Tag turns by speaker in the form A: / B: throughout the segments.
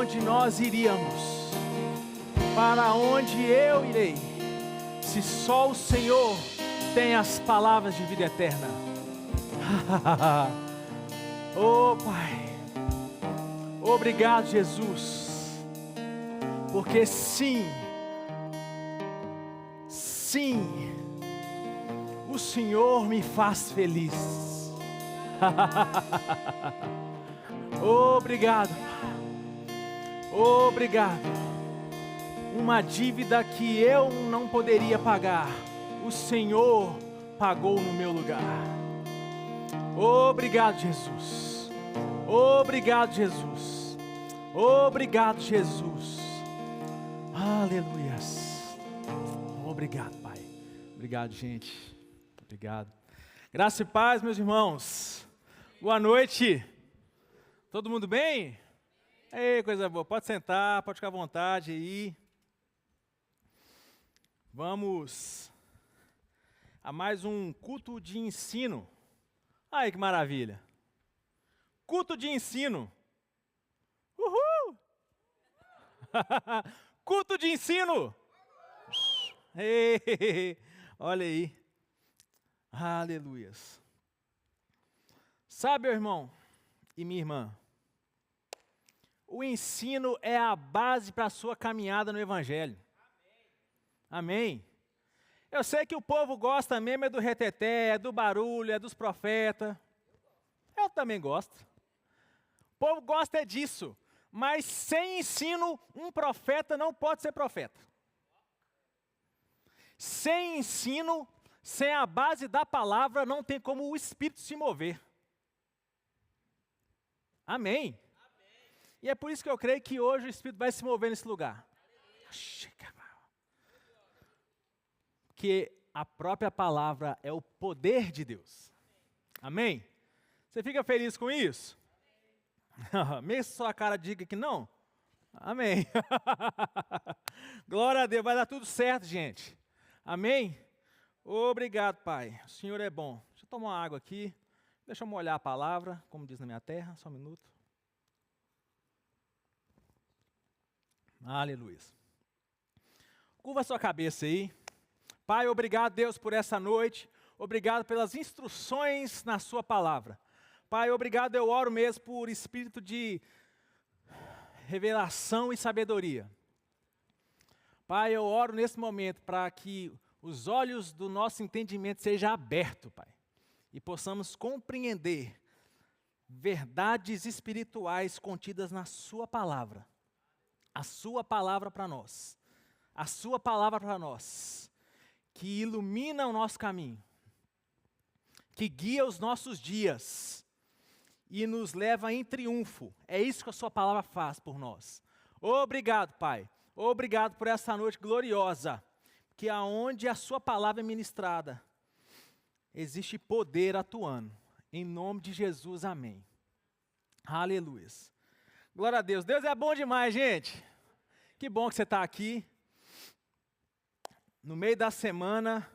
A: onde nós iríamos? Para onde eu irei? Se só o Senhor tem as palavras de vida eterna. Oh Pai, obrigado Jesus, porque sim, o Senhor me faz feliz. Obrigado, obrigado. Uma dívida que eu não poderia pagar, o Senhor pagou no meu lugar. Obrigado, Jesus. Obrigado, Jesus. Obrigado, Jesus. Aleluias. Obrigado, Pai. Obrigado, gente. Obrigado. Graça e paz, meus irmãos. Boa noite. Todo mundo bem? Ei, coisa boa. Pode sentar, pode ficar à vontade aí. Vamos a mais um culto de ensino. Ai, que maravilha. Culto de ensino. Uhul! Culto de ensino. Ei, olha aí. Aleluias. Sabe, meu irmão e minha irmã, o ensino é a base para a sua caminhada no Evangelho. Amém? Eu sei que o povo gosta mesmo é do reteté, é do barulho, é dos profetas. Eu também gosto. O povo gosta é disso. Mas sem ensino, um profeta não pode ser profeta. Sem ensino, sem a base da palavra, não tem como o Espírito se mover. Amém? E é por isso que eu creio que hoje o Espírito vai se mover nesse lugar. Porque a própria palavra é o poder de Deus. Amém? Você fica feliz com isso? Mesmo sua cara diga que não? Amém. Glória a Deus, vai dar tudo certo, gente. Amém? Obrigado, Pai. O Senhor é bom. Deixa eu tomar uma água aqui. Deixa eu molhar a palavra, como diz na minha terra. Só um minuto. Aleluia. Curva sua cabeça aí. Pai, obrigado, Deus, por essa noite. Obrigado pelas instruções na sua palavra. Pai, obrigado, eu oro mesmo por espírito de revelação e sabedoria. Pai, eu oro nesse momento para que os olhos do nosso entendimento sejam abertos, Pai, e possamos compreender verdades espirituais contidas na sua palavra. A sua palavra para nós. A sua palavra para nós, que ilumina o nosso caminho, que guia os nossos dias e nos leva em triunfo. É isso que a sua palavra faz por nós. Obrigado, Pai. Obrigado por essa noite gloriosa, que aonde a sua palavra é ministrada, existe poder atuando. Em nome de Jesus, amém. Aleluia. Glória a Deus. Deus é bom demais, gente. Que bom que você está aqui. No meio da semana,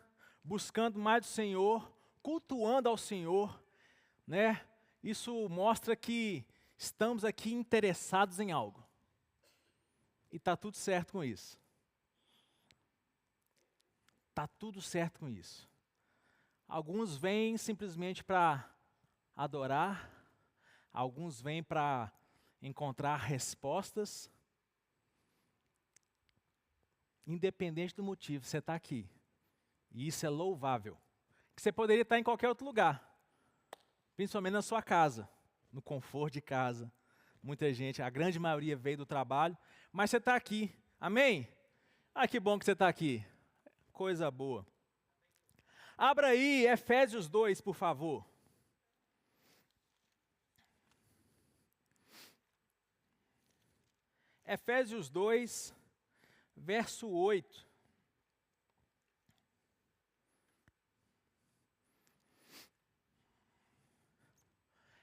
A: buscando mais do Senhor, cultuando ao Senhor, né? Isso mostra que estamos aqui interessados em algo. E está tudo certo com isso. Está tudo certo com isso. Alguns vêm simplesmente para adorar, alguns vêm para encontrar respostas. Independente do motivo, você está aqui. E isso é louvável. Que você poderia estar em qualquer outro lugar. Principalmente na sua casa, no conforto de casa. Muita gente, a grande maioria veio do trabalho, mas você está aqui. Amém? Ah, que bom que você está aqui. Coisa boa. Abra aí Efésios 2, por favor. Efésios 2, verso 8.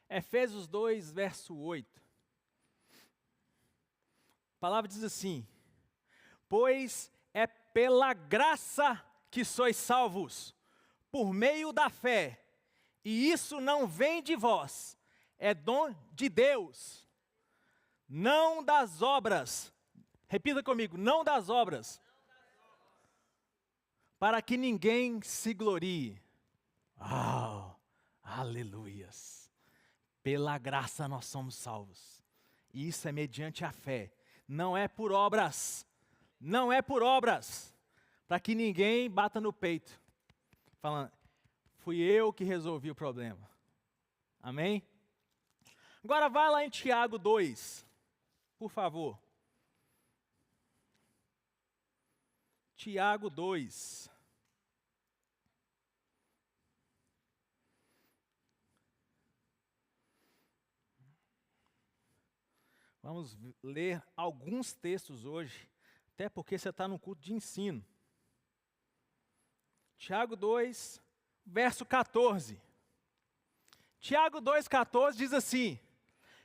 A: Efésios 2, verso 8. A palavra diz assim: pois é pela graça que sois salvos, por meio da fé, e isso não vem de vós, é dom de Deus, não das obras. Repita comigo, não das obras. Para que ninguém se glorie. Aleluias. Pela graça nós somos salvos. E isso é mediante a fé. Não é por obras. Não é por obras. Para que ninguém bata no peito. Falando, fui eu que resolvi o problema. Amém? Agora vai lá em Tiago 2. Por favor. Tiago 2. Vamos ler alguns textos hoje, até porque você está no culto de ensino. Tiago 2, verso 14. Tiago 2,14 diz assim: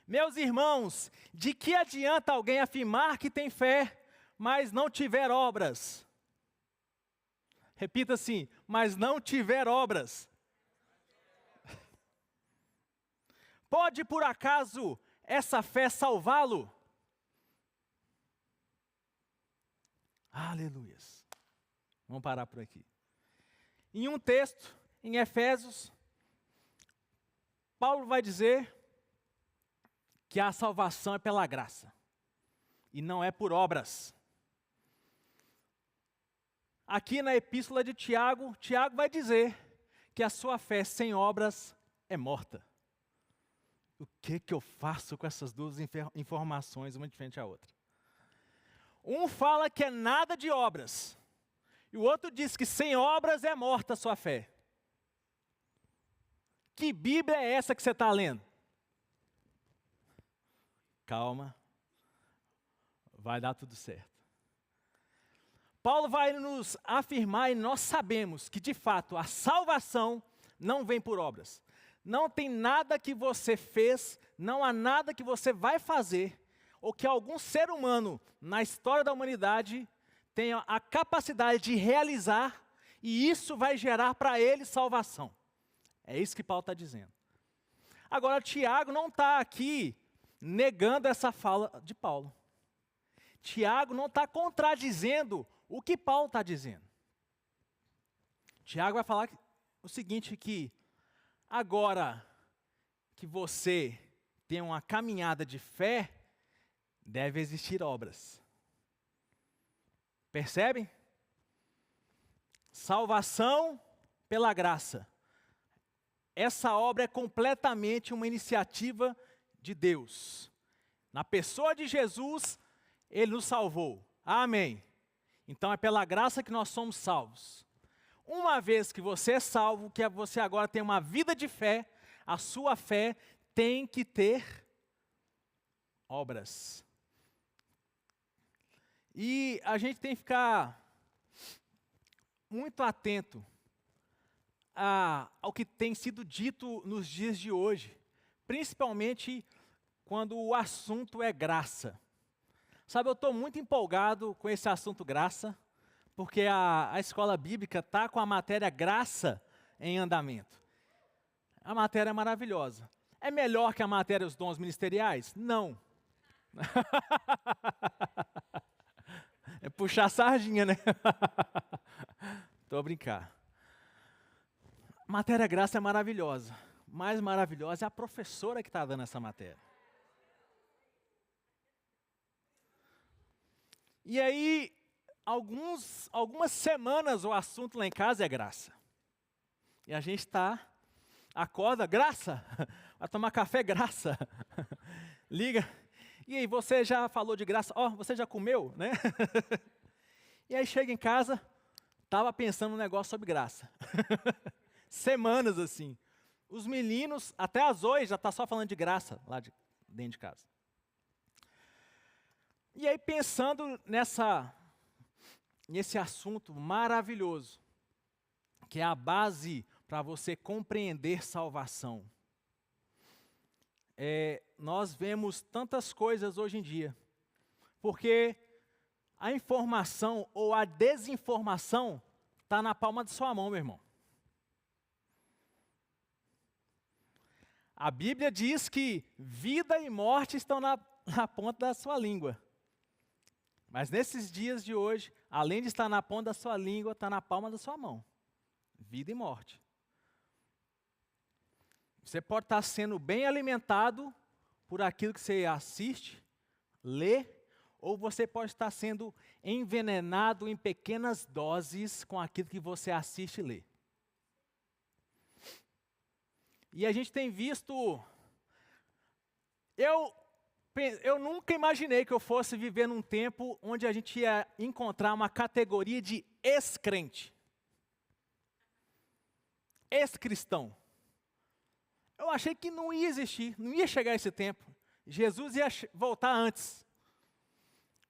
A: meus irmãos, de que adianta alguém afirmar que tem fé, mas não tiver obras? Repita assim, mas não tiver obras. Pode por acaso essa fé salvá-lo? Aleluias. Vamos parar por aqui. Em um texto, em Efésios, Paulo vai dizer que a salvação é pela graça e não é por obras. Aqui na epístola de Tiago, Tiago vai dizer que a sua fé sem obras é morta. O que eu faço com essas duas informações, uma diferente da outra? Um fala que é nada de obras, e o outro diz que sem obras é morta a sua fé. Que Bíblia é essa que você está lendo? Calma, vai dar tudo certo. Paulo vai nos afirmar, e nós sabemos que de fato a salvação não vem por obras. Não tem nada que você fez, não há nada que você vai fazer, ou que algum ser humano na história da humanidade tenha a capacidade de realizar, e isso vai gerar para ele salvação. É isso que Paulo está dizendo. Agora, Tiago não está aqui negando essa fala de Paulo. Tiago não está contradizendo o que Paulo está dizendo. Tiago vai falar o seguinte, que agora que você tem uma caminhada de fé, deve existir obras. Percebem? Salvação pela graça. Essa obra é completamente uma iniciativa de Deus. Na pessoa de Jesus, Ele nos salvou. Amém. Então é pela graça que nós somos salvos. Uma vez que você é salvo, que você agora tem uma vida de fé, a sua fé tem que ter obras. E a gente tem que ficar muito atento ao que tem sido dito nos dias de hoje, principalmente quando o assunto é graça. Sabe, eu estou muito empolgado com esse assunto graça, porque a escola bíblica está com a matéria graça em andamento. A matéria é maravilhosa. É melhor que a matéria dos dons ministeriais? Não. É puxar a sardinha, né? Estou a brincar. A matéria graça é maravilhosa. Mais maravilhosa é a professora que está dando essa matéria. E aí, algumas semanas o assunto lá em casa é graça. E a gente acorda, graça, vai tomar café, graça. Liga, e aí, você já falou de graça? Você já comeu, né? E aí chega em casa, estava pensando um negócio sobre graça. Semanas assim. Os meninos, até a Zoe já está só falando de graça lá dentro de casa. E aí pensando nesse assunto maravilhoso, que é a base para você compreender salvação. Nós vemos tantas coisas hoje em dia, porque a informação ou a desinformação está na palma de sua mão, meu irmão. A Bíblia diz que vida e morte estão na ponta da sua língua. Mas nesses dias de hoje, além de estar na ponta da sua língua, está na palma da sua mão. Vida e morte. Você pode estar sendo bem alimentado por aquilo que você assiste, lê, ou você pode estar sendo envenenado em pequenas doses com aquilo que você assiste e lê. E a gente tem visto... Eu nunca imaginei que eu fosse viver num tempo onde a gente ia encontrar uma categoria de ex-crente. Ex-cristão. Eu achei que não ia existir, não ia chegar esse tempo. Jesus ia voltar antes.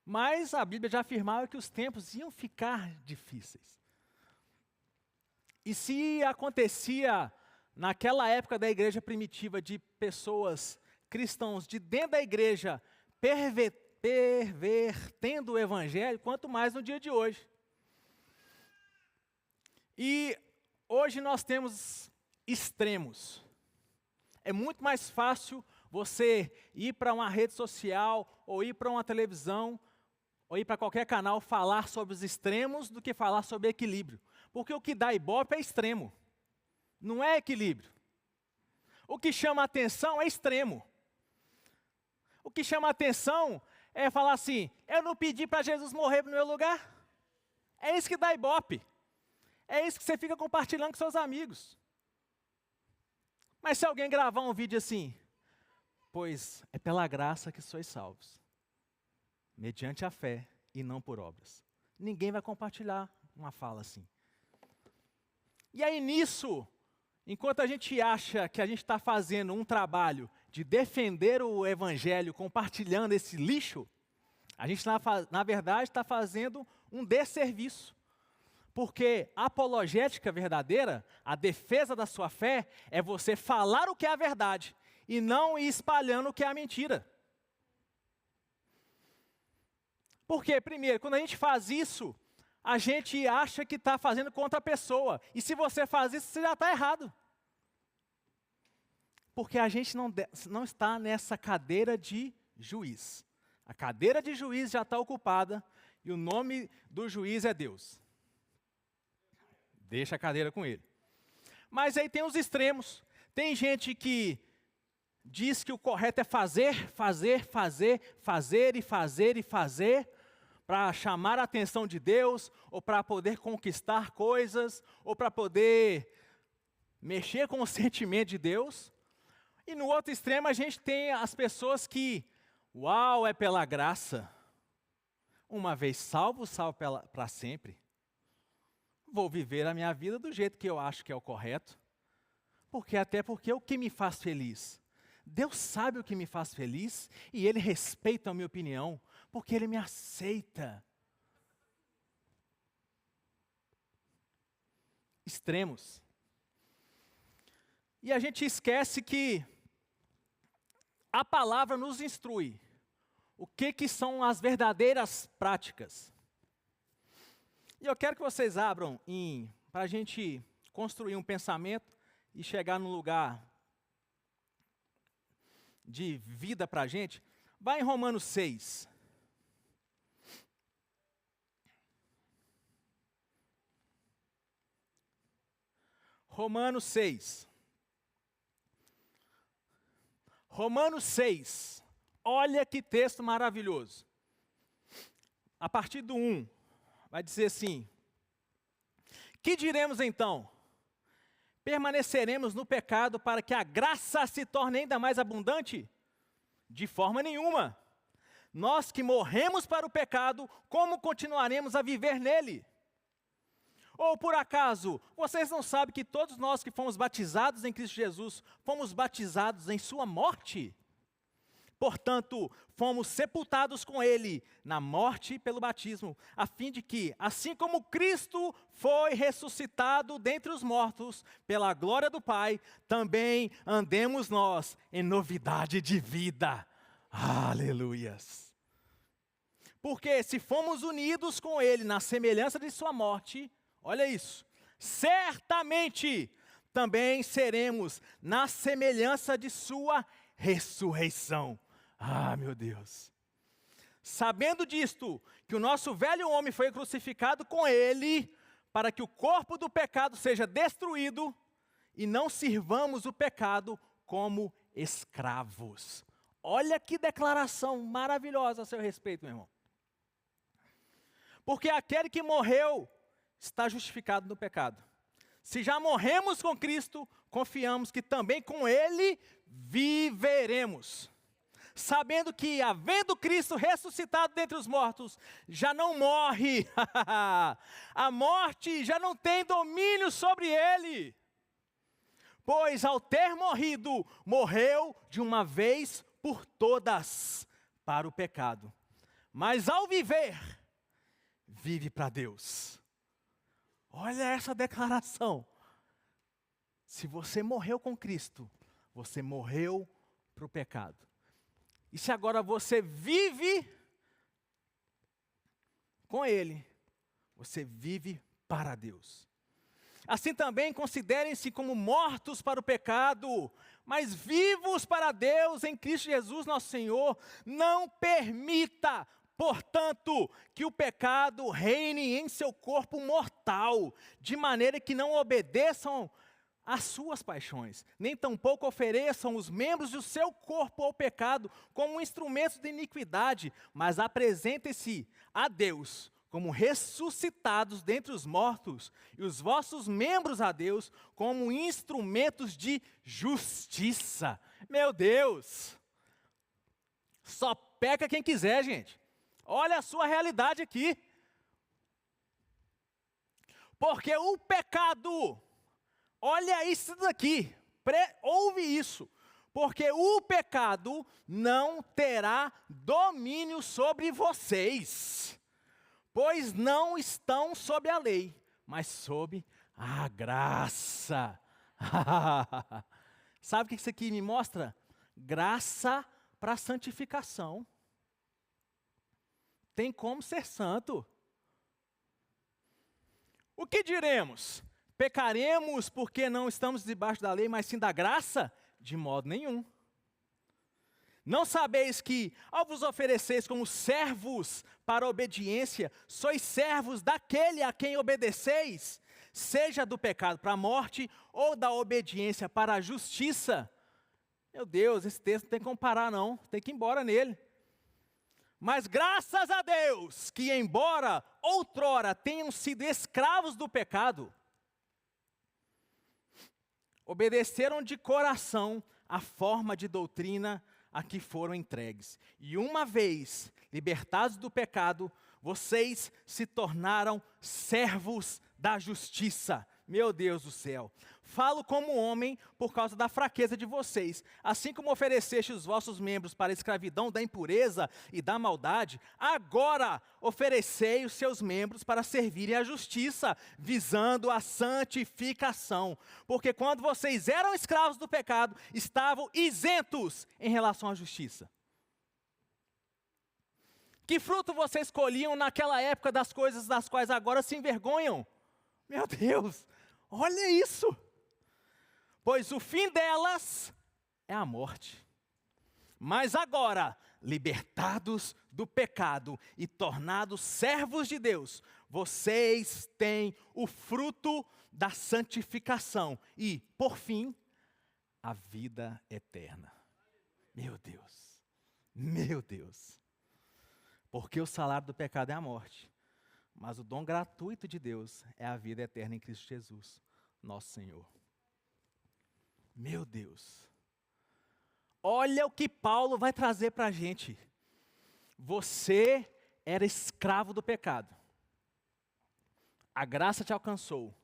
A: Mas a Bíblia já afirmava que os tempos iam ficar difíceis. E se acontecia naquela época da igreja primitiva de pessoas, cristãos de dentro da igreja, pervertendo o evangelho, quanto mais no dia de hoje. E hoje nós temos extremos. É muito mais fácil você ir para uma rede social, ou ir para uma televisão, ou ir para qualquer canal falar sobre os extremos do que falar sobre equilíbrio. Porque o que dá ibope é extremo, não é equilíbrio. O que chama atenção é extremo. O que chama atenção é falar assim, eu não pedi para Jesus morrer no meu lugar. É isso que dá ibope. É isso que você fica compartilhando com seus amigos. Mas se alguém gravar um vídeo assim, pois é pela graça que sois salvos, mediante a fé e não por obras. Ninguém vai compartilhar uma fala assim. E aí nisso, enquanto a gente acha que a gente está fazendo um trabalho de defender o evangelho compartilhando esse lixo, a gente na verdade está fazendo um desserviço. Porque a apologética verdadeira, a defesa da sua fé, é você falar o que é a verdade e não ir espalhando o que é a mentira. Porque, primeiro, quando a gente faz isso, a gente acha que está fazendo contra a pessoa. E se você faz isso, você já está errado. Porque a gente não está nessa cadeira de juiz. A cadeira de juiz já está ocupada e o nome do juiz é Deus. Deixa a cadeira com ele. Mas aí tem os extremos. Tem gente que diz que o correto é fazer, para chamar a atenção de Deus, ou para poder conquistar coisas, ou para poder mexer com o sentimento de Deus. E no outro extremo a gente tem as pessoas que, uau, é pela graça. Uma vez salvo, salvo para sempre. Vou viver a minha vida do jeito que eu acho que é o correto. Até porque o que me faz feliz? Deus sabe o que me faz feliz e Ele respeita a minha opinião, porque Ele me aceita. Extremos. E a gente esquece que a palavra nos instrui. O que são as verdadeiras práticas? E eu quero que vocês abram para a gente construir um pensamento e chegar num lugar de vida para a gente. Vai em Romanos 6. Romanos 6. Romanos 6. Olha que texto maravilhoso. A partir do 1. Vai dizer assim, que diremos então? Permaneceremos no pecado para que a graça se torne ainda mais abundante? De forma nenhuma. Nós que morremos para o pecado, como continuaremos a viver nele? Ou por acaso, vocês não sabem que todos nós que fomos batizados em Cristo Jesus, fomos batizados em sua morte? Portanto, fomos sepultados com Ele na morte pelo batismo, a fim de que, assim como Cristo foi ressuscitado dentre os mortos pela glória do Pai, também andemos nós em novidade de vida. Aleluias! Porque se fomos unidos com Ele na semelhança de sua morte, olha isso, certamente também seremos na semelhança de sua ressurreição. Ah, meu Deus. Sabendo disto, que o nosso velho homem foi crucificado com ele, para que o corpo do pecado seja destruído, e não sirvamos o pecado como escravos. Olha que declaração maravilhosa a seu respeito, meu irmão. Porque aquele que morreu está justificado no pecado. Se já morremos com Cristo, confiamos que também com Ele viveremos. Sabendo que, havendo Cristo ressuscitado dentre os mortos, já não morre. A morte já não tem domínio sobre Ele. Pois ao ter morrido, morreu de uma vez por todas para o pecado. Mas ao viver, vive para Deus. Olha essa declaração. Se você morreu com Cristo, você morreu para o pecado. E se agora você vive com Ele, você vive para Deus. Assim também considerem-se como mortos para o pecado, mas vivos para Deus em Cristo Jesus nosso Senhor. Não permita, portanto, que o pecado reine em seu corpo mortal, de maneira que não obedeçam às suas paixões, nem tampouco ofereçam os membros do seu corpo ao pecado como instrumentos de iniquidade, mas apresentem-se a Deus como ressuscitados dentre os mortos, e os vossos membros a Deus como instrumentos de justiça. Meu Deus! Só peca quem quiser, gente. Olha a sua realidade aqui. Porque o pecado, olha isso daqui, ouve isso. Porque o pecado não terá domínio sobre vocês, pois não estão sob a lei, mas sob a graça. Sabe o que isso aqui me mostra? Graça para santificação. Tem como ser santo. O que diremos? Pecaremos porque não estamos debaixo da lei, mas sim da graça? De modo nenhum. Não sabeis que, ao vos ofereceis como servos para a obediência, sois servos daquele a quem obedeceis, seja do pecado para a morte, ou da obediência para a justiça? Meu Deus, esse texto não tem como parar não, tem que ir embora nele. Mas graças a Deus, que embora outrora tenham sido escravos do pecado, obedeceram de coração a forma de doutrina a que foram entregues. E uma vez libertados do pecado, vocês se tornaram servos da justiça. Meu Deus do céu. Falo como homem por causa da fraqueza de vocês. Assim como ofereceste os vossos membros para a escravidão da impureza e da maldade, agora oferecei os seus membros para servirem à justiça, visando a santificação. Porque quando vocês eram escravos do pecado, estavam isentos em relação à justiça. Que fruto vocês colhiam naquela época das coisas das quais agora se envergonham? Meu Deus, olha isso! Pois o fim delas é a morte. Mas agora, libertados do pecado e tornados servos de Deus, vocês têm o fruto da santificação e, por fim, a vida eterna. Meu Deus, meu Deus. Porque o salário do pecado é a morte, mas o dom gratuito de Deus é a vida eterna em Cristo Jesus, nosso Senhor. Meu Deus. Olha o que Paulo vai trazer para a gente. Você era escravo do pecado. A graça te alcançou.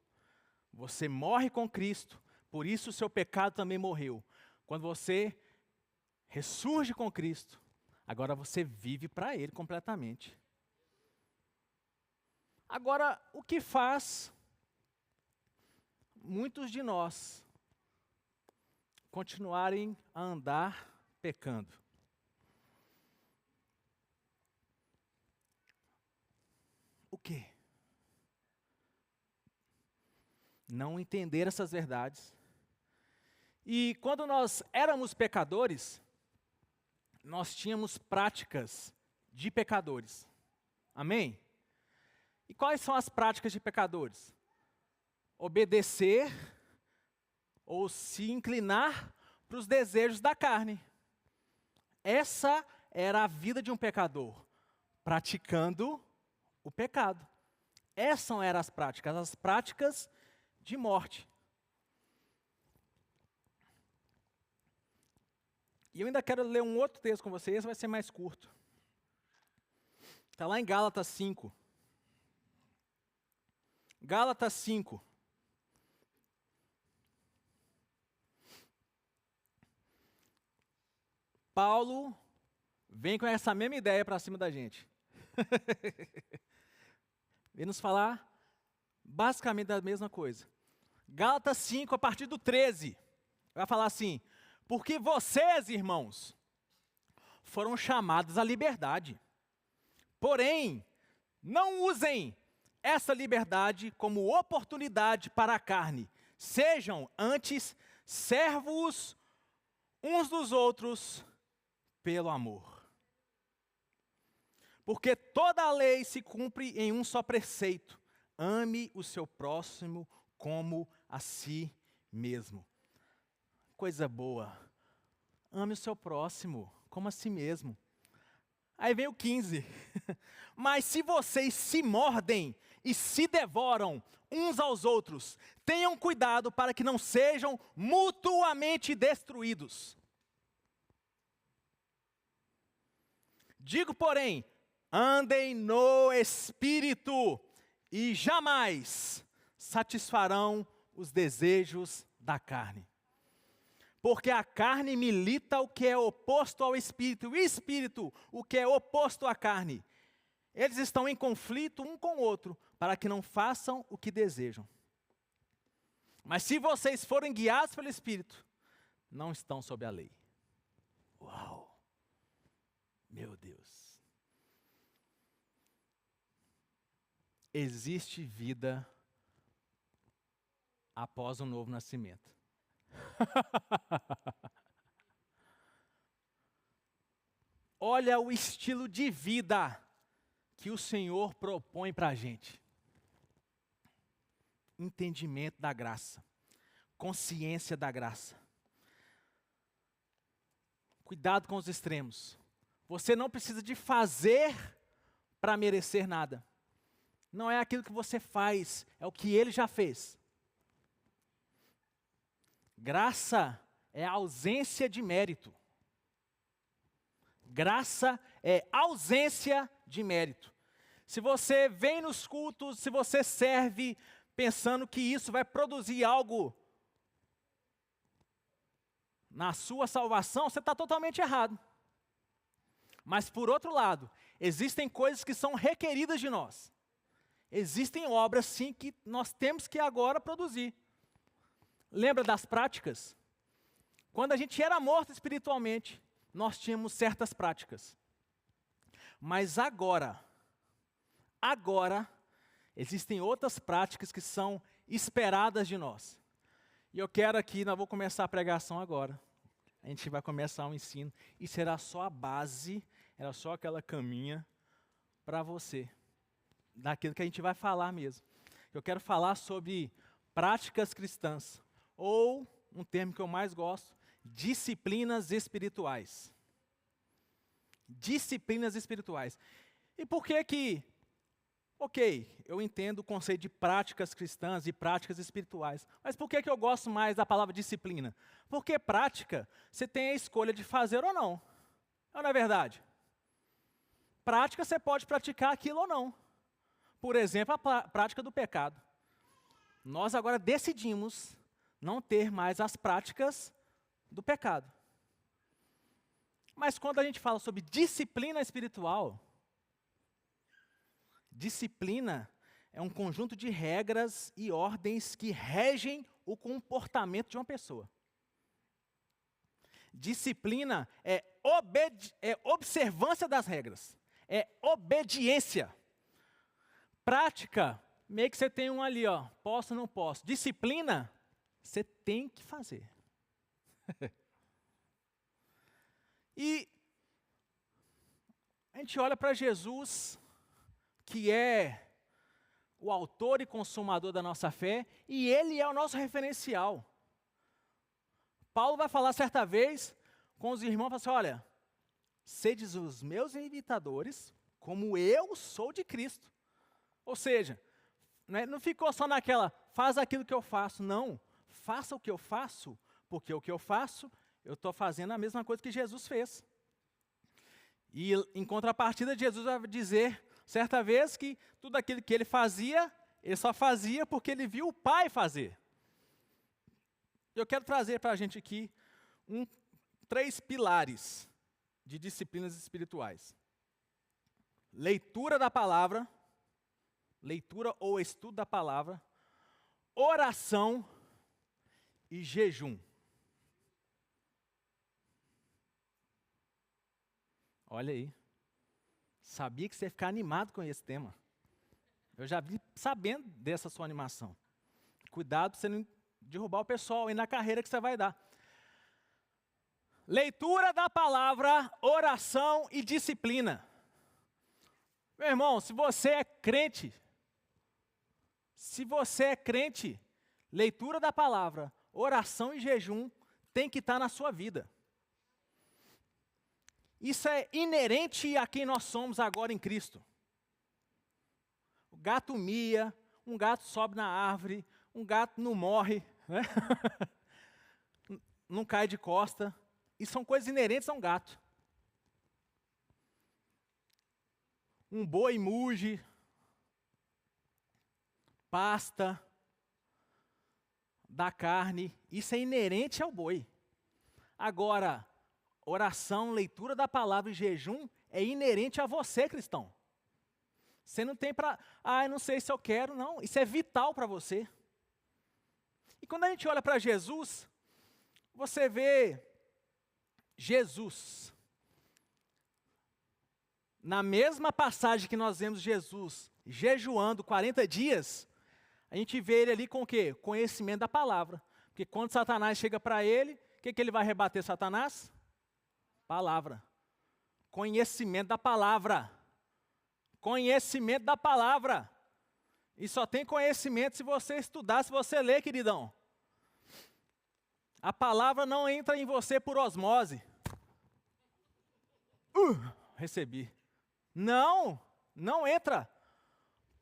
A: Você morre com Cristo, por isso o seu pecado também morreu. Quando você ressurge com Cristo, agora você vive para Ele completamente. Agora, o que faz muitos de nós continuarem a andar pecando? O quê? Não entender essas verdades. E quando nós éramos pecadores, nós tínhamos práticas de pecadores. Amém? E quais são as práticas de pecadores? Obedecer ou se inclinar para os desejos da carne. Essa era a vida de um pecador, praticando o pecado. Essas eram as práticas de morte. E eu ainda quero ler um outro texto com vocês, esse vai ser mais curto. Está lá em Gálatas 5. Gálatas 5. Paulo vem com essa mesma ideia para cima da gente. Vem nos falar basicamente da mesma coisa. Gálatas 5, a partir do 13. Vai falar assim: porque vocês, irmãos, foram chamados à liberdade. Porém, não usem essa liberdade como oportunidade para a carne. Sejam antes servos uns dos outros pelo amor. Porque toda a lei se cumpre em um só preceito: ame o seu próximo como a si mesmo. Coisa boa. Ame o seu próximo como a si mesmo. Aí vem o 15. Mas se vocês se mordem e se devoram uns aos outros, tenham cuidado para que não sejam mutuamente destruídos. Digo, porém, andem no Espírito e jamais satisfarão os desejos da carne. Porque a carne milita o que é oposto ao Espírito, e o Espírito o que é oposto à carne. Eles estão em conflito um com o outro, para que não façam o que desejam. Mas se vocês forem guiados pelo Espírito, não estão sob a lei. Uau! Meu Deus! Existe vida após o novo nascimento. Olha o estilo de vida que o Senhor propõe para a gente. Entendimento da graça, consciência da graça. Cuidado com os extremos. Você não precisa de fazer para merecer nada. Não é aquilo que você faz, é o que Ele já fez. Graça é ausência de mérito. Graça é ausência de mérito. Se você vem nos cultos, se você serve pensando que isso vai produzir algo na sua salvação, você está totalmente errado. Mas por outro lado, existem coisas que são requeridas de nós. Existem obras sim que nós temos que agora produzir. Lembra das práticas? Quando a gente era morto espiritualmente, nós tínhamos certas práticas. Mas agora, existem outras práticas que são esperadas de nós. E eu quero aqui, nós vamos começar a pregação agora. A gente vai começar o ensino. E será só a base, era só aquela caminha para você. Daquilo que a gente vai falar mesmo. Eu quero falar sobre práticas cristãs. Ou, um termo que eu mais gosto, disciplinas espirituais. Disciplinas espirituais. E por que que, eu entendo o conceito de práticas cristãs e práticas espirituais, mas por que que eu gosto mais da palavra disciplina? Porque prática, você tem a escolha de fazer ou não. Não é verdade? Prática, você pode praticar aquilo ou não. Por exemplo, a prática do pecado. Nós agora decidimos não ter mais as práticas do pecado. Mas quando a gente fala sobre disciplina espiritual, disciplina é um conjunto de regras e ordens que regem o comportamento de uma pessoa. Disciplina é observância das regras, é obediência. Prática, meio que você tem um ali, ó, posso ou não posso. Disciplina, você tem que fazer. E A gente olha para Jesus, que é o autor e consumador da nossa fé, e ele é o nosso referencial. Paulo vai falar certa vez com os irmãos, assim, olha, sedes os meus imitadores, como eu sou de Cristo. Ou seja, não ficou só naquela, faz aquilo que eu faço. Não, faça o que eu faço, porque o que eu faço, eu estou fazendo a mesma coisa que Jesus fez. E em contrapartida, Jesus vai dizer, certa vez, que tudo aquilo que ele fazia, ele só fazia porque ele viu o Pai fazer. Eu quero trazer para a gente aqui 3 pilares de disciplinas espirituais. Leitura da palavra, leitura ou estudo da palavra, oração e jejum. Olha aí. Sabia que você ia ficar animado com esse tema. Eu já vi sabendo dessa sua animação. Cuidado para você não derrubar o pessoal aí na carreira que você vai dar. Leitura da palavra, oração e disciplina. Meu irmão, se você é crente, leitura da palavra, oração e jejum tem que estar na sua vida. Isso é inerente a quem nós somos agora em Cristo. O gato mia, um gato sobe na árvore, um gato não morre, né? Não cai de costa. E são coisas inerentes a um gato. Um boi muge, pasta, dá carne, isso é inerente ao boi. Agora, oração, leitura da palavra e jejum é inerente a você, cristão. Você não tem para, eu não sei se eu quero, não. Isso é vital para você. E quando a gente olha para Jesus, você vê Jesus. Na mesma passagem que nós vemos Jesus jejuando 40 dias, a gente vê ele ali com o quê? Conhecimento da palavra. Porque quando Satanás chega para ele, o que ele vai rebater Satanás? Palavra. Conhecimento da palavra. Conhecimento da palavra. E só tem conhecimento se você estudar, se você ler, queridão. A palavra não entra em você por osmose. Recebi. Não, não entra.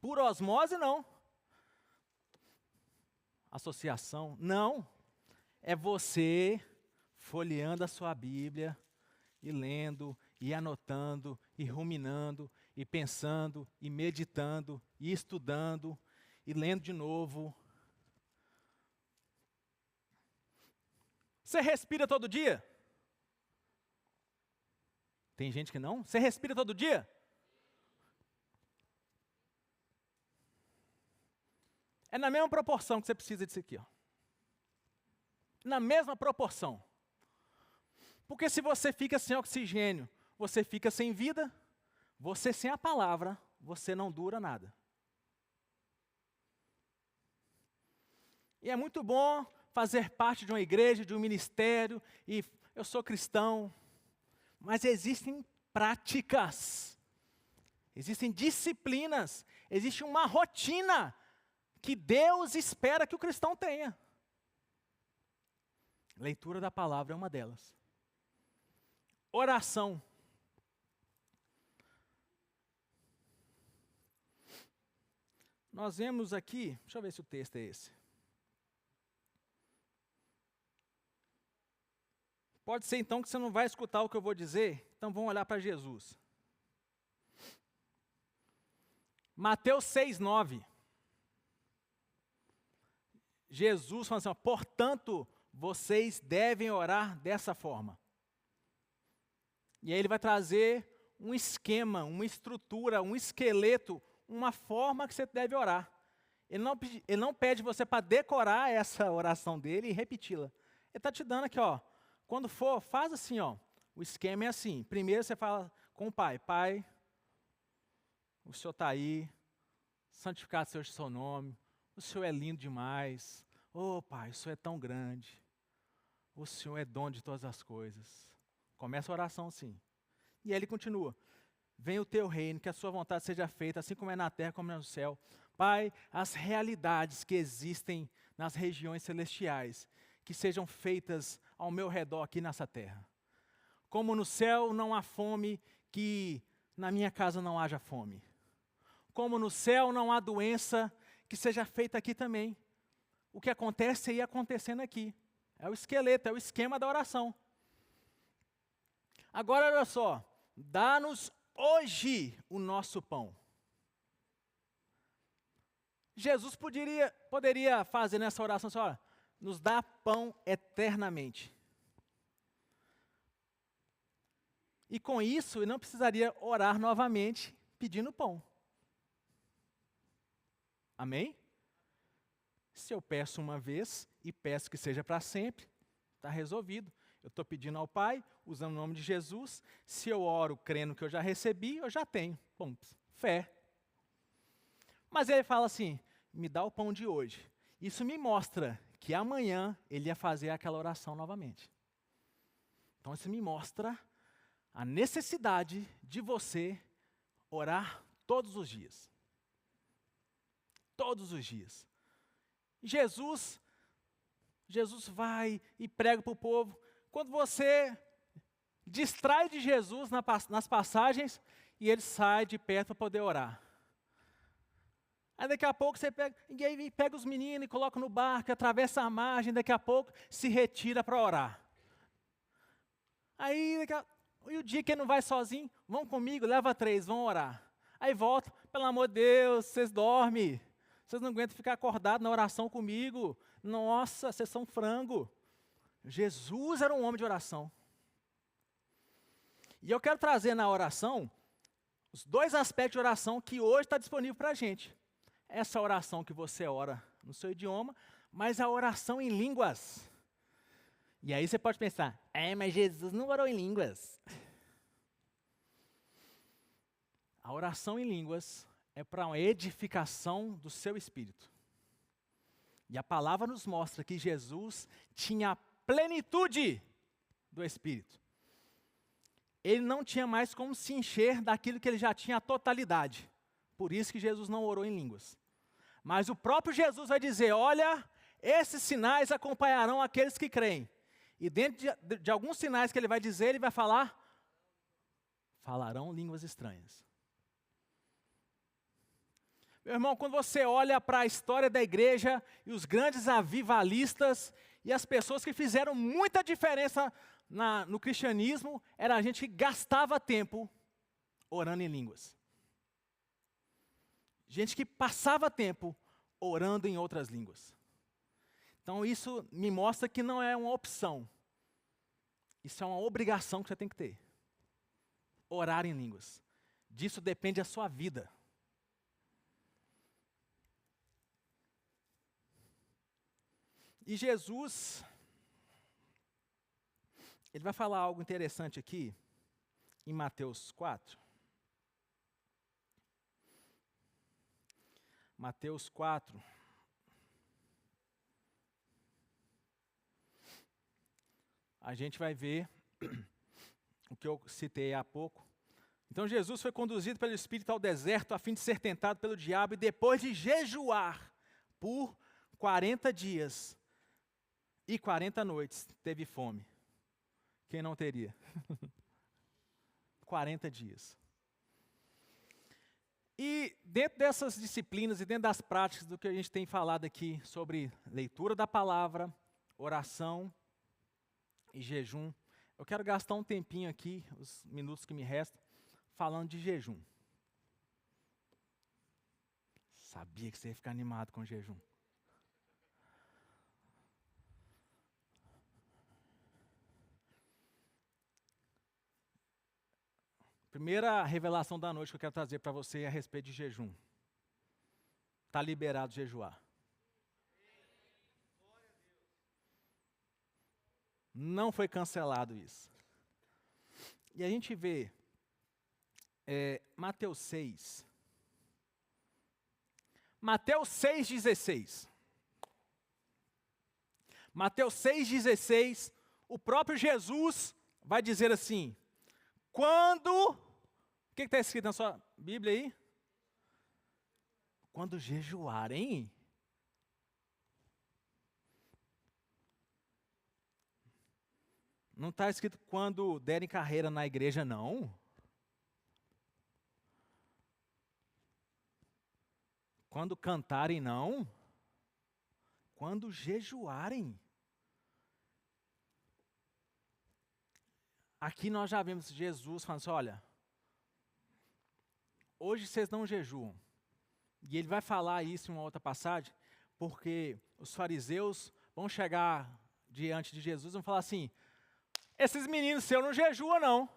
A: Por osmose, não. Associação, não. É você folheando a sua Bíblia e lendo, e anotando, e ruminando, e pensando, e meditando, e estudando, e lendo de novo. Você respira todo dia? Tem gente que não? Você respira todo dia? É na mesma proporção que você precisa disso aqui, ó. Na mesma proporção. Porque se você fica sem oxigênio, você fica sem vida, você sem a palavra, você não dura nada. E é muito bom fazer parte de uma igreja, de um ministério, e eu sou cristão, mas existem práticas, existem disciplinas, existe uma rotina que Deus espera que o cristão tenha. Leitura da palavra é uma delas. Oração. Nós vemos aqui, deixa eu ver se o texto é esse. Pode ser então que você não vai escutar o que eu vou dizer, então vamos olhar para Jesus. Mateus 6:9. Jesus fala assim, portanto, vocês devem orar dessa forma. E aí ele vai trazer um esquema, uma estrutura, um esqueleto, uma forma que você deve orar. Ele não pede você para decorar essa oração dele e repeti-la. Ele está te dando aqui, ó. Quando for, faz assim, ó. O esquema é assim. Primeiro você fala com o Pai. Pai, o Senhor está aí. Santificado seja o seu nome. O Senhor é lindo demais. Oh, Pai, o Senhor é tão grande. O Senhor é dono de todas as coisas. Começa a oração assim. E aí ele continua. venha o teu reino, que a sua vontade seja feita, assim como é na terra, como é no céu. Pai, as realidades que existem nas regiões celestiais, que sejam feitas ao meu redor aqui nessa terra. Como no céu não há fome, que na minha casa não haja fome. Como no céu não há doença, que seja feita aqui também. O que acontece aí acontecendo aqui. É o esqueleto, é o esquema da oração. Agora olha só, dá-nos hoje o nosso pão. Jesus poderia fazer nessa oração assim, olha, nos dá pão eternamente. E com isso, ele não precisaria orar novamente pedindo pão. Amém? Se eu peço uma vez e peço que seja para sempre, está resolvido. Eu estou pedindo ao Pai, usando o nome de Jesus. Se eu oro crendo que eu já recebi, eu já tenho. Bom, fé. Mas ele fala assim, me dá o pão de hoje. Isso me mostra que amanhã ele ia fazer aquela oração novamente. Então isso me mostra a necessidade de você orar todos os dias. Todos os dias. Jesus vai e prega para o povo. Quando você distrai de Jesus nas passagens, e ele sai de perto para poder orar. Aí daqui a pouco você pega os meninos e coloca no barco, atravessa a margem, daqui a pouco se retira para orar. Aí, e o dia que ele não vai sozinho, vão comigo, leva 3, vão orar. Aí volta, pelo amor de Deus, vocês dormem. Vocês não aguentam ficar acordados na oração comigo. Nossa, vocês são frango. Jesus era um homem de oração. E eu quero trazer na oração os 2 aspectos de oração que hoje está disponível para a gente. Essa oração que você ora no seu idioma, mas a oração em línguas. E aí você pode pensar, mas Jesus não orou em línguas. A oração em línguas é para uma edificação do seu espírito. E a palavra nos mostra que Jesus tinha a plenitude do Espírito. Ele não tinha mais como se encher daquilo que ele já tinha a totalidade. Por isso que Jesus não orou em línguas. Mas o próprio Jesus vai dizer, olha, esses sinais acompanharão aqueles que creem. E dentro de alguns sinais que ele vai dizer, ele vai falar, falarão línguas estranhas. Meu irmão, quando você olha para a história da igreja e os grandes avivalistas e as pessoas que fizeram muita diferença no cristianismo, era a gente que gastava tempo orando em línguas. Gente que passava tempo orando em outras línguas. Então isso me mostra que não é uma opção. Isso é uma obrigação que você tem que ter. Orar em línguas. Disso depende a sua vida. E Jesus, ele vai falar algo interessante aqui, em Mateus 4. Mateus 4. A gente vai ver o que eu citei há pouco. Então Jesus foi conduzido pelo Espírito ao deserto a fim de ser tentado pelo diabo e depois de jejuar por 40 dias e 40 noites, teve fome. Quem não teria? 40 dias. E dentro dessas disciplinas e dentro das práticas do que a gente tem falado aqui sobre leitura da palavra, oração e jejum, eu quero gastar um tempinho aqui, os minutos que me restam, falando de jejum. Sabia que você ia ficar animado com jejum. Primeira revelação da noite que eu quero trazer para você é a respeito de jejum. Está liberado jejuar. Não foi cancelado isso. E a gente vê Mateus 6. Mateus 6,16. Mateus 6,16, o próprio Jesus vai dizer assim, quando que está escrito na sua Bíblia aí? Quando jejuarem. Não está escrito quando derem carreira na igreja, não. Quando cantarem, não. Quando jejuarem. Aqui nós já vemos Jesus falando assim, olha, hoje vocês não jejuam. E ele vai falar isso em uma outra passagem, porque os fariseus vão chegar diante de Jesus e vão falar assim, esses meninos seus não jejuam não.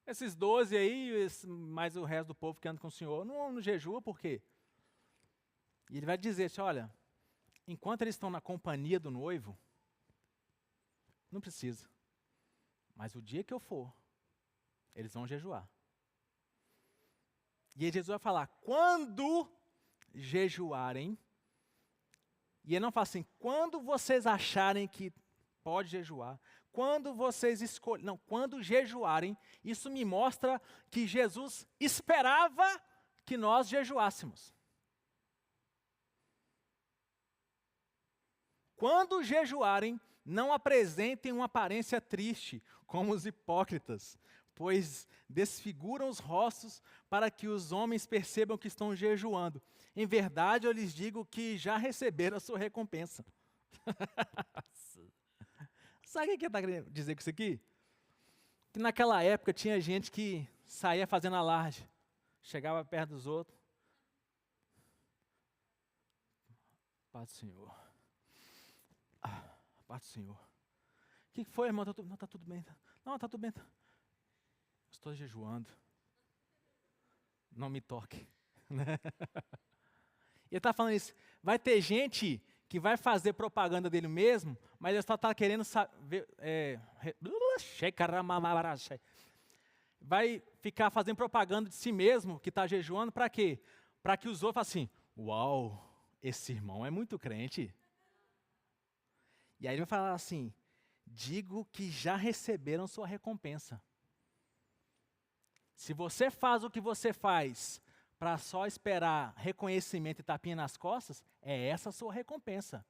A: Esses 12 aí, mais o resto do povo que anda com o Senhor, não jejua por quê? E ele vai dizer assim, olha, enquanto eles estão na companhia do noivo, não precisa. Mas o dia que eu for, eles vão jejuar. E aí Jesus vai falar, quando jejuarem, e ele não fala assim, quando vocês acharem que pode jejuar, quando vocês escolhem, não, quando jejuarem, isso me mostra que Jesus esperava que nós jejuássemos. Quando jejuarem, não apresentem uma aparência triste, como os hipócritas, pois desfiguram os rostos para que os homens percebam que estão jejuando. Em verdade, eu lhes digo que já receberam a sua recompensa. Sabe o que ele está querendo dizer com isso aqui? Que naquela época tinha gente que saía fazendo alarde, chegava perto dos outros. Paz do Senhor. Paz do Senhor. O que foi, irmão? Não, está tudo bem. Não, está tudo bem. Estou jejuando. Não me toque. Ele está falando isso. Vai ter gente que vai fazer propaganda dele mesmo, mas ele só está querendo saber. Vai ficar fazendo propaganda de si mesmo, que está jejuando, para quê? Para que os outros falem assim, uau, esse irmão é muito crente. E aí ele vai falar assim, digo que já receberam sua recompensa. Se você faz o que você faz para só esperar reconhecimento e tapinha nas costas, é essa a sua recompensa.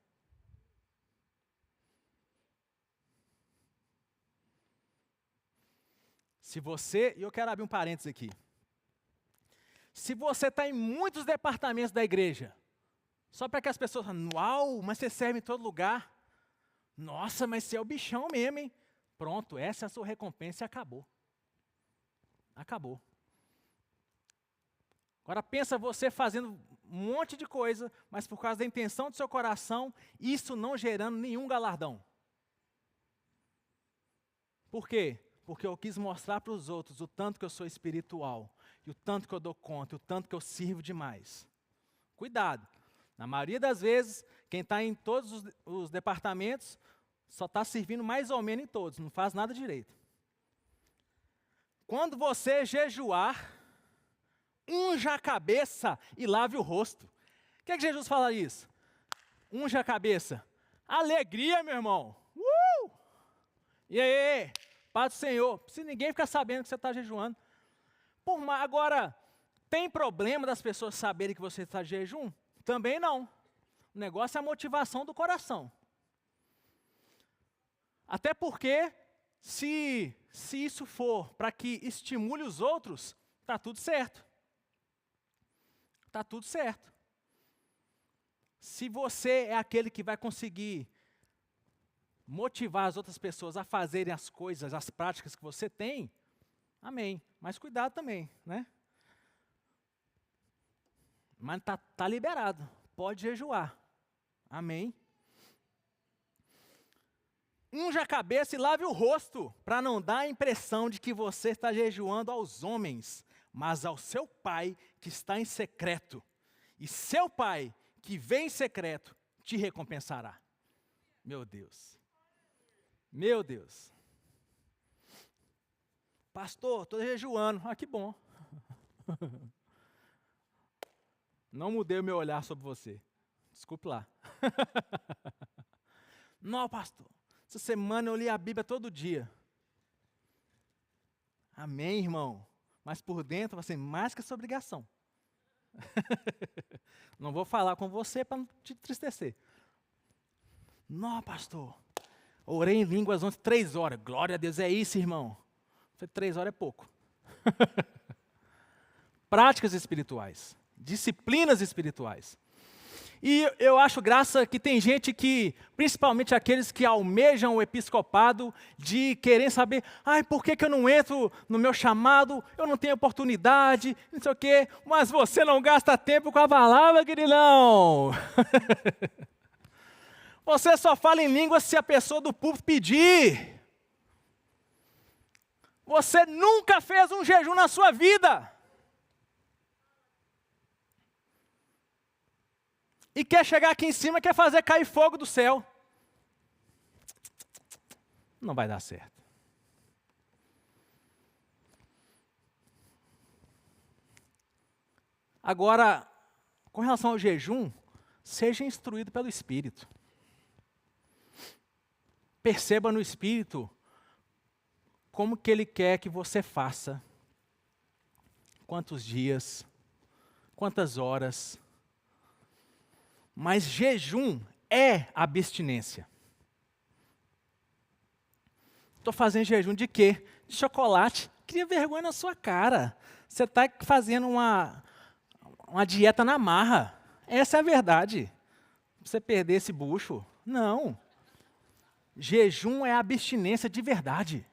A: Se você, e eu quero abrir um parênteses aqui. Se você está em muitos departamentos da igreja, só para que as pessoas falem, uau, mas você serve em todo lugar. Nossa, mas você é o bichão mesmo, hein? Pronto, essa é a sua recompensa e acabou. Acabou. Agora pensa você fazendo um monte de coisa, mas por causa da intenção do seu coração, isso não gerando nenhum galardão. Por quê? Porque eu quis mostrar para os outros o tanto que eu sou espiritual, e o tanto que eu dou conta, e o tanto que eu sirvo demais. Cuidado. Na maioria das vezes, quem está em todos os departamentos, só está servindo mais ou menos em todos, não faz nada direito. Quando você jejuar, unja a cabeça e lave o rosto. O que é que Jesus fala isso? Unja a cabeça. Alegria, meu irmão. E aí, paz do Senhor. Se ninguém ficar sabendo que você está jejuando. Agora, tem problema das pessoas saberem que você está de jejum? Também não. O negócio é a motivação do coração. Até porque, se isso for para que estimule os outros, está tudo certo. Está tudo certo. Se você é aquele que vai conseguir motivar as outras pessoas a fazerem as coisas, as práticas que você tem, amém. Mas cuidado também, né? Mas está liberado, pode jejuar. Amém. Unja a cabeça e lave o rosto, para não dar a impressão de que você está jejuando aos homens, mas ao seu Pai que está em secreto. E seu Pai, que vem em secreto, te recompensará. Meu Deus. Meu Deus. Pastor, estou jejuando. Ah, que bom. Não mudei o meu olhar sobre você. Desculpe lá. Não, pastor. Essa semana eu li a Bíblia todo dia. Amém, irmão. Mas por dentro vai ser mais que essa obrigação. Não vou falar com você para não te entristecer. Não, pastor. Orei em línguas ontem 3 horas. Glória a Deus, é isso, irmão. Falei, 3 horas é pouco. Práticas espirituais. Disciplinas espirituais. E eu acho graça que tem gente que, principalmente aqueles que almejam o episcopado, de querer saber, por que eu não entro no meu chamado, eu não tenho oportunidade, não sei o quê, mas você não gasta tempo com a palavra, queridão. Você só fala em língua se a pessoa do púlpito pedir. Você nunca fez um jejum na sua vida. E quer chegar aqui em cima, quer fazer cair fogo do céu. Não vai dar certo. Agora, com relação ao jejum, seja instruído pelo Espírito. Perceba no Espírito como que Ele quer que você faça. Quantos dias, quantas horas. Mas jejum é abstinência. Estou fazendo jejum de quê? De chocolate. Cria vergonha na sua cara. Você está fazendo uma dieta na marra. Essa é a verdade. Você perder esse bucho. Não. Jejum é abstinência de verdade.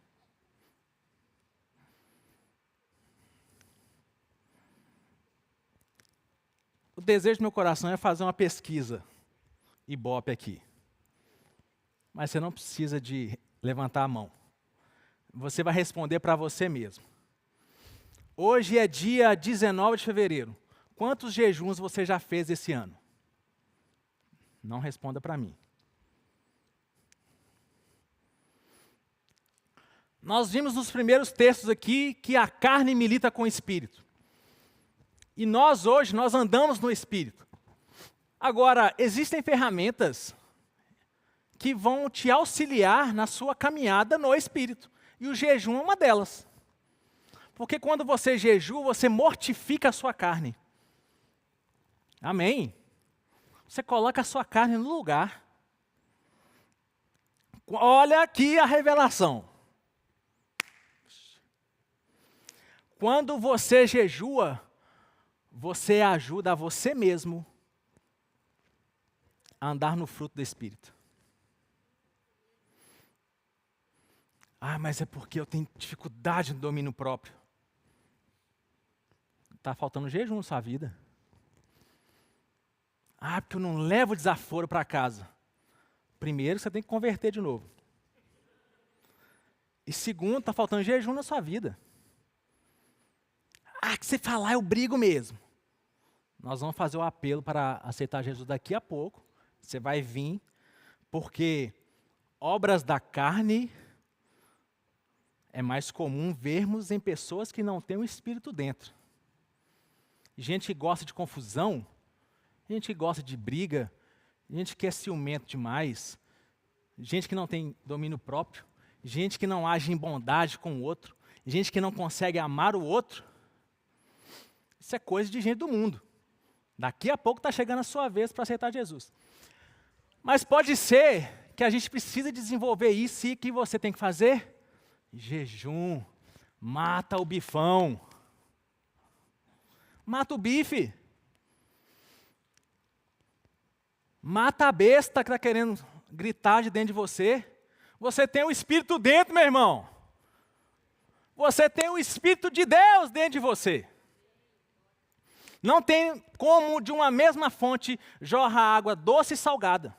A: O desejo do meu coração é fazer uma pesquisa Ibope aqui. Mas você não precisa de levantar a mão. Você vai responder para você mesmo. Hoje é dia 19 de fevereiro. Quantos jejuns você já fez esse ano? Não responda para mim. Nós vimos nos primeiros textos aqui que a carne milita com o espírito. E nós hoje, nós andamos no Espírito. Agora, existem ferramentas que vão te auxiliar na sua caminhada no Espírito. E o jejum é uma delas. Porque quando você jejua, você mortifica a sua carne. Amém? Você coloca a sua carne no lugar. Olha aqui a revelação. Quando você jejua, você ajuda a você mesmo a andar no fruto do Espírito. Mas é porque eu tenho dificuldade no domínio próprio. Está faltando jejum na sua vida. Porque eu não levo desaforo para casa. Primeiro, você tem que converter de novo. E segundo, está faltando jejum na sua vida. Que você falar, eu brigo mesmo. Nós vamos fazer o apelo para aceitar Jesus daqui a pouco. Você vai vir, porque obras da carne é mais comum vermos em pessoas que não têm o Espírito dentro. Gente que gosta de confusão, gente que gosta de briga, gente que é ciumento demais, gente que não tem domínio próprio, gente que não age em bondade com o outro, gente que não consegue amar o outro. Isso é coisa de gente do mundo. Daqui a pouco está chegando a sua vez para aceitar Jesus. Mas pode ser que a gente precise desenvolver isso e que você tem que fazer jejum. Mata o bifão. Mata o bife. Mata a besta que está querendo gritar de dentro de você. Você tem o Espírito dentro, meu irmão. Você tem o Espírito de Deus dentro de você. Não tem como de uma mesma fonte jorrar água doce e salgada.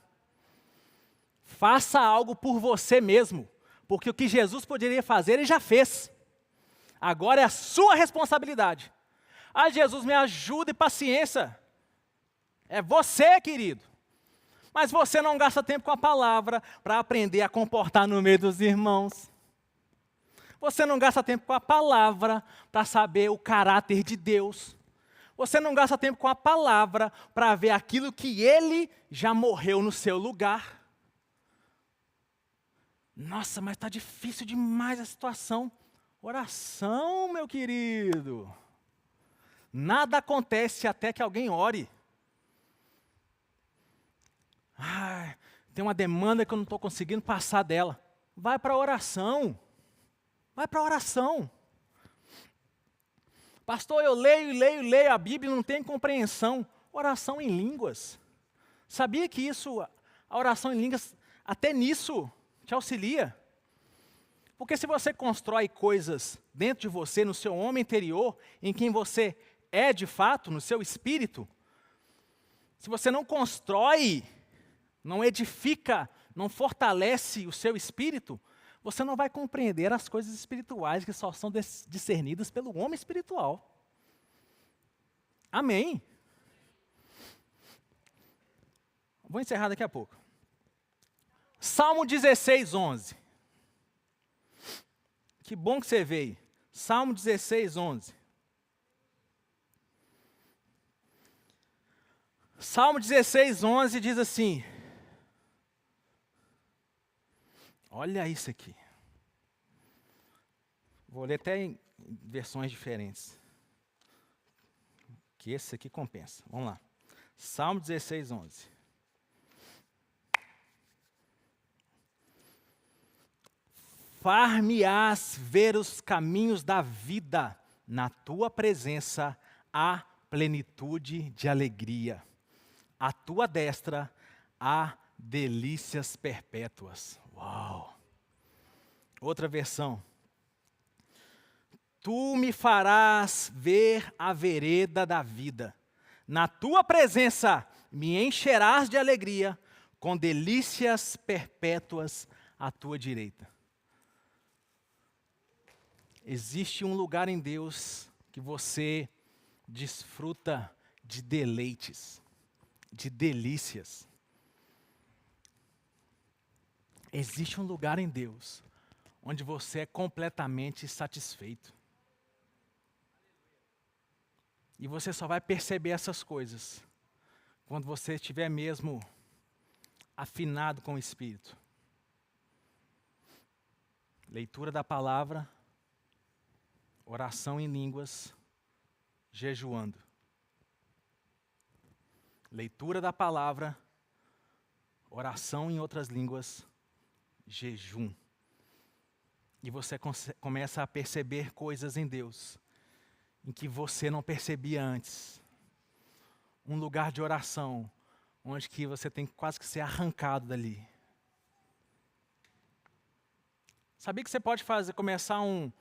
A: Faça algo por você mesmo, porque o que Jesus poderia fazer, Ele já fez. Agora é a sua responsabilidade. Jesus, me ajuda e paciência. É você, querido. Mas você não gasta tempo com a palavra para aprender a comportar no meio dos irmãos. Você não gasta tempo com a palavra para saber o caráter de Deus. Você não gasta tempo com a palavra para ver aquilo que Ele já morreu no seu lugar. Nossa, mas está difícil demais a situação. Oração, meu querido. Nada acontece até que alguém ore. Tem uma demanda que eu não estou conseguindo passar dela. Vai para a oração. Vai para a oração. Pastor, eu leio a Bíblia e não tenho compreensão. Oração em línguas. Sabia que isso, a oração em línguas, até nisso te auxilia? Porque se você constrói coisas dentro de você, no seu homem interior, em quem você é de fato, no seu espírito, se você não constrói, não edifica, não fortalece o seu espírito, você não vai compreender as coisas espirituais que só são discernidas pelo homem espiritual. Amém? Vou encerrar daqui a pouco. Salmo 16, 11. Que bom que você veio. Salmo 16, 11. Salmo 16, 11 diz assim. Olha isso aqui. Vou ler até em versões diferentes. Que esse aqui compensa. Vamos lá. Salmo 16, 11. Far-me-ás ver os caminhos da vida, na tua presença há plenitude de alegria. À tua destra há delícias perpétuas. Uau! Outra versão. Tu me farás ver a vereda da vida. Na tua presença me encherás de alegria, com delícias perpétuas à tua direita. Existe um lugar em Deus que você desfruta de deleites, de delícias. Existe um lugar em Deus onde você é completamente satisfeito. E você só vai perceber essas coisas quando você estiver mesmo afinado com o Espírito. Leitura da palavra, oração em línguas, jejuando. Leitura da palavra, oração em outras línguas, jejum. E você começa a perceber coisas em Deus em que você não percebia antes. Um lugar de oração, onde que você tem quase que ser arrancado dali. Sabia que você pode começar um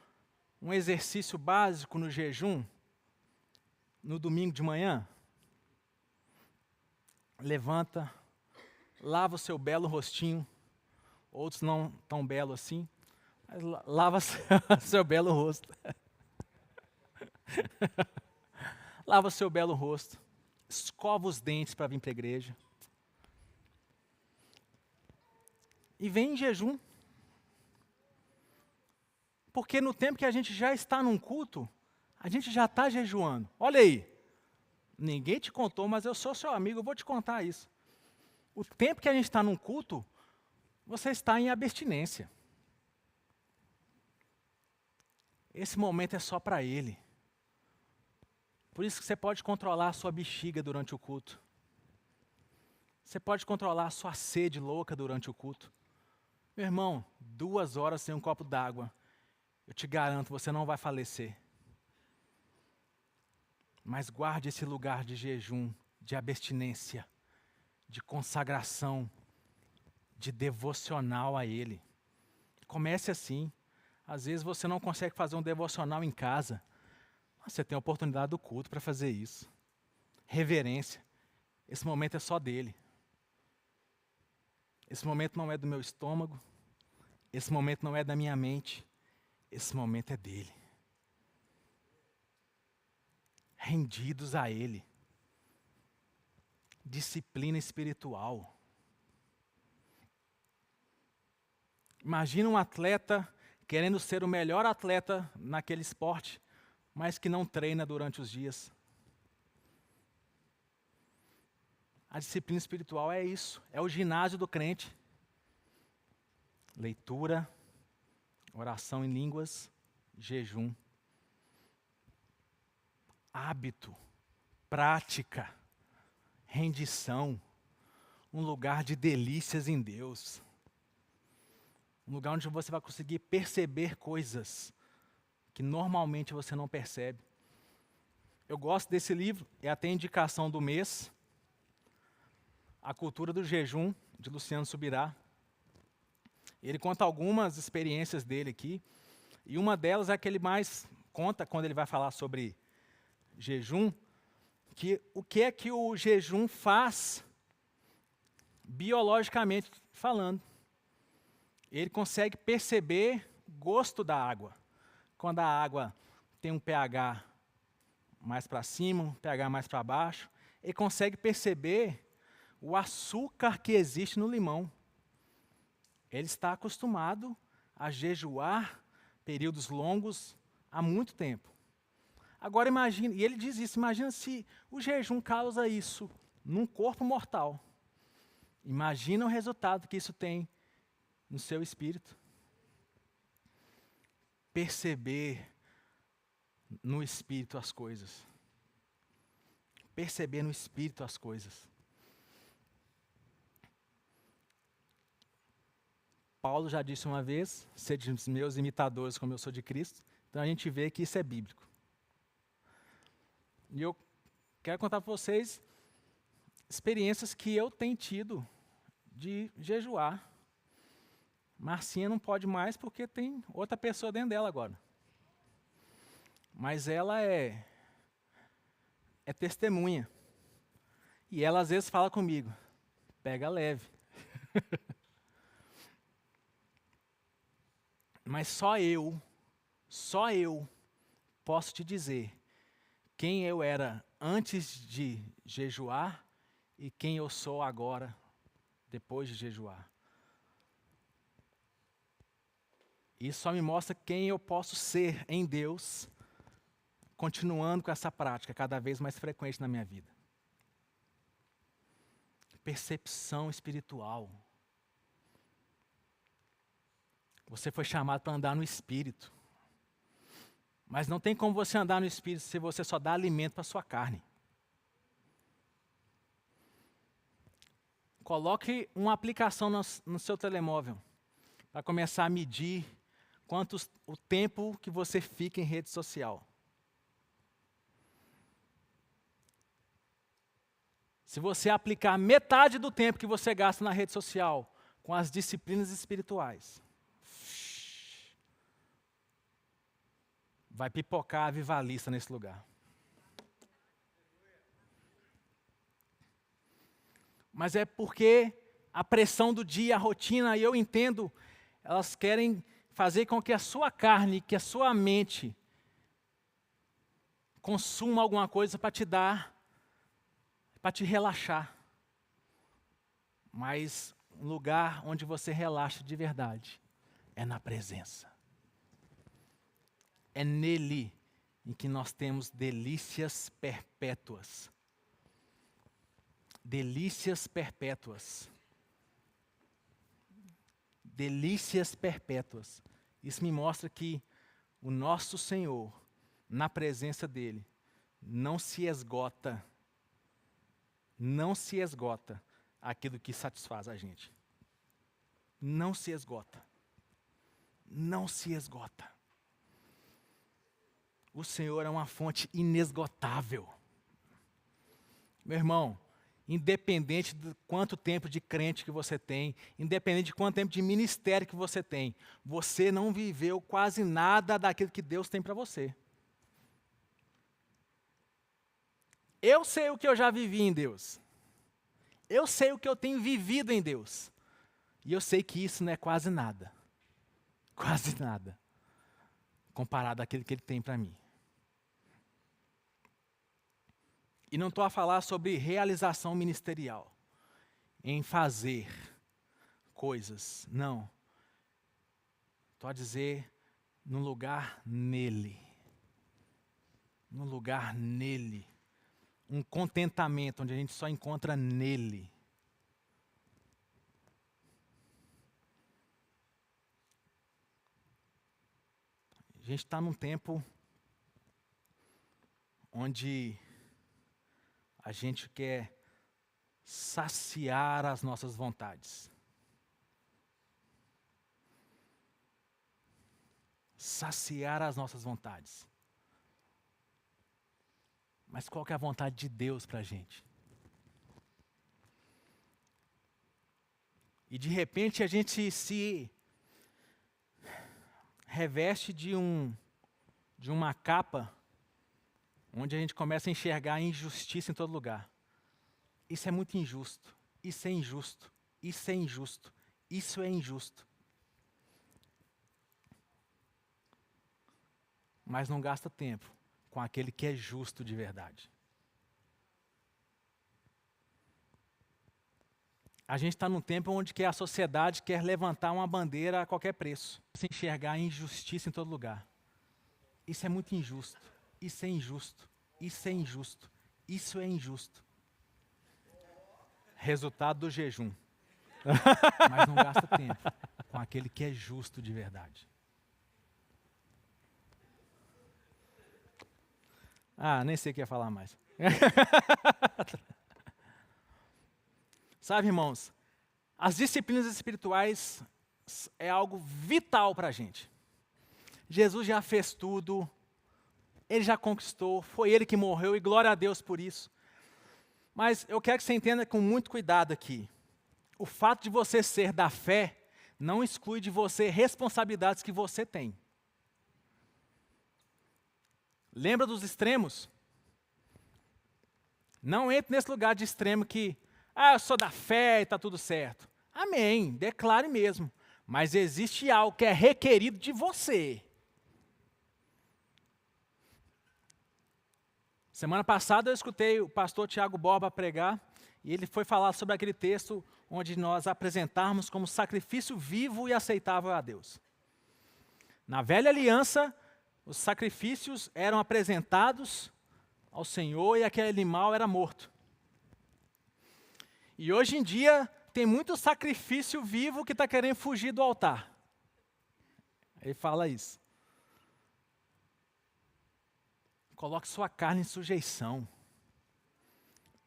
A: exercício básico no jejum, no domingo de manhã? Levanta, lava o seu belo rostinho, outros não tão belo assim, mas lava seu belo rosto. Lava seu belo rosto, escova os dentes para vir para a igreja. E vem em jejum. Porque no tempo que a gente já está num culto, a gente já está jejuando. Olha aí, ninguém te contou, mas eu sou seu amigo, eu vou te contar isso. O tempo que a gente está num culto, você está em abstinência. Esse momento é só para Ele. Por isso que você pode controlar a sua bexiga durante o culto. Você pode controlar a sua sede louca durante o culto. Meu irmão, 2 horas sem um copo d'água, eu te garanto, você não vai falecer. Mas guarde esse lugar de jejum, de abstinência, de consagração, de devocional a Ele. Comece assim. Às vezes você não consegue fazer um devocional em casa. Você tem a oportunidade do culto para fazer isso. Reverência. Esse momento é só dele. Esse momento não é do meu estômago. Esse momento não é da minha mente. Esse momento é dele. Rendidos a Ele. Disciplina espiritual. Imagina um atleta querendo ser o melhor atleta naquele esporte, mas que não treina durante os dias. A disciplina espiritual é isso, é o ginásio do crente. Leitura, oração em línguas, jejum. Hábito, prática, rendição, um lugar de delícias em Deus. Um lugar onde você vai conseguir perceber coisas que normalmente você não percebe. Eu gosto desse livro, é até a indicação do mês, A Cultura do Jejum, de Luciano Subirá. Ele conta algumas experiências dele aqui, e uma delas é a que ele mais conta quando ele vai falar sobre jejum, que o que é que o jejum faz biologicamente falando. Ele consegue perceber o gosto da água. Quando a água tem um pH mais para cima, um pH mais para baixo, ele consegue perceber o açúcar que existe no limão. Ele está acostumado a jejuar períodos longos há muito tempo. Agora imagine, e ele diz isso, imagina se o jejum causa isso num corpo mortal. Imagina o resultado que isso tem no seu espírito. Perceber no espírito as coisas. Perceber no espírito as coisas. Paulo já disse uma vez, sede meus imitadores como eu sou de Cristo. Então a gente vê que isso é bíblico. E eu quero contar para vocês experiências que eu tenho tido de jejuar. Marcinha não pode mais porque tem outra pessoa dentro dela agora. Mas ela é testemunha. E ela às vezes fala comigo, pega leve. Mas só eu posso te dizer quem eu era antes de jejuar e quem eu sou agora, depois de jejuar. Isso só me mostra quem eu posso ser em Deus, continuando com essa prática cada vez mais frequente na minha vida. Percepção espiritual. Você foi chamado para andar no Espírito. Mas não tem como você andar no Espírito se você só dá alimento para a sua carne. Coloque uma aplicação no seu telemóvel para começar a medir o tempo que você fica em rede social. Se você aplicar metade do tempo que você gasta na rede social com as disciplinas espirituais, vai pipocar a vivalista nesse lugar. Mas é porque a pressão do dia, a rotina, e eu entendo, elas querem fazer com que a sua carne, que a sua mente consuma alguma coisa para te dar, para te relaxar. Mas um lugar onde você relaxa de verdade é na presença. É nele em que nós temos delícias perpétuas. Delícias perpétuas. Delícias perpétuas. Isso me mostra que o nosso Senhor, na presença dele, não se esgota aquilo que satisfaz a gente. Não se esgota. Não se esgota. O Senhor é uma fonte inesgotável. Meu irmão, independente de quanto tempo de crente que você tem, independente de quanto tempo de ministério que você tem, você não viveu quase nada daquilo que Deus tem para você. Eu sei o que eu já vivi em Deus. Eu sei o que eu tenho vivido em Deus. E eu sei que isso não é quase nada. Quase nada. Comparado àquilo que Ele tem para mim. E não estou a falar sobre realização ministerial, em fazer coisas, não. Estou a dizer no lugar nele. No lugar nele. Um contentamento onde a gente só encontra nele. gente está num tempo onde a gente quer saciar as nossas vontades. Saciar as nossas vontades. Mas qual que é a vontade de Deus para a gente? E de repente a gente se reveste de uma capa onde a gente começa a enxergar a injustiça em todo lugar. Isso é muito injusto, isso é injusto, isso é injusto, isso é injusto. Mas não gasta tempo com aquele que é justo de verdade. A gente está num tempo onde que a sociedade quer levantar uma bandeira a qualquer preço. Se enxergar a injustiça em todo lugar. Isso é muito injusto. Isso é injusto. Isso é injusto. Isso é injusto. Resultado do jejum. Mas não gasta tempo com aquele que é justo de verdade. Nem sei o que ia falar mais. Sabe, irmãos, as disciplinas espirituais é algo vital para a gente. Jesus já fez tudo, Ele já conquistou, foi Ele que morreu e glória a Deus por isso. Mas eu quero que você entenda com muito cuidado aqui. O fato de você ser da fé não exclui de você responsabilidades que você tem. Lembra dos extremos? Não entre nesse lugar de extremo que eu sou da fé e está tudo certo. Amém, declare mesmo. Mas existe algo que é requerido de você. Semana passada eu escutei o pastor Tiago Borba pregar, e ele foi falar sobre aquele texto onde nós apresentarmos como sacrifício vivo e aceitável a Deus. Na velha aliança, os sacrifícios eram apresentados ao Senhor e aquele animal era morto. E hoje em dia, tem muito sacrifício vivo que está querendo fugir do altar. Ele fala isso. Coloque sua carne em sujeição.